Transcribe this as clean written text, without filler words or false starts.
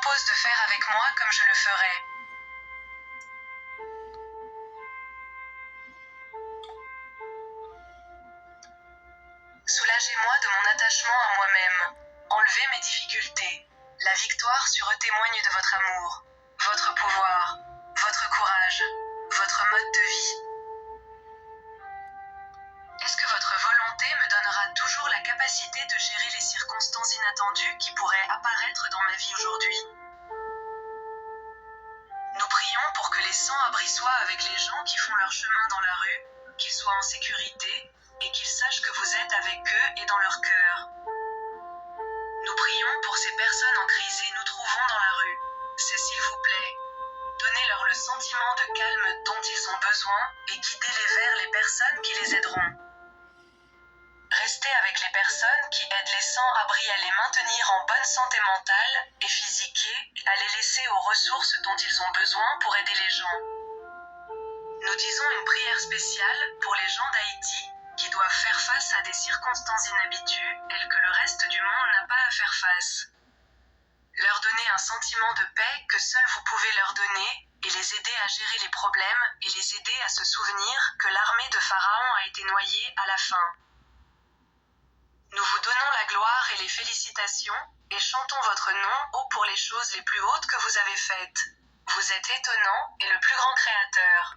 propose de faire avec moi comme je le ferais. Soulagez-moi de mon attachement à moi-même. Enlevez mes difficultés. La victoire sur eux témoigne de votre amour, votre pouvoir, votre courage, votre mode de vie. Est-ce que votre volonté me donnera toujours la capacité de gérer les circonstances inattendues qui pourraient apparaître dans ma vie aujourd'hui? Nous prions pour que les sans-abri soient avec les gens qui font leur chemin dans la rue, qu'ils soient en sécurité, et qu'ils sachent que vous êtes avec eux et dans leur cœur. Nous prions pour ces personnes en crise et nous trouvons dans la rue. C'est s'il vous plaît. Donnez-leur le sentiment de calme dont ils ont besoin et guidez-les vers les personnes qui les aideront. Restez avec les personnes qui aident les sans-abri à les maintenir en bonne santé mentale et physique et à les laisser aux ressources dont ils ont besoin pour aider les gens. Nous disons une prière spéciale pour les gens d'Haïti qui doivent faire face à des circonstances inhabituelles et que le reste du monde n'a pas à faire face. Leur donner un sentiment de paix que seul vous pouvez leur donner et les aider à gérer les problèmes et les aider à se souvenir que l'armée de Pharaon a été noyée à la fin. Nous vous donnons la gloire et les félicitations et chantons votre nom haut pour les choses les plus hautes que vous avez faites. Vous êtes étonnant et le plus grand créateur.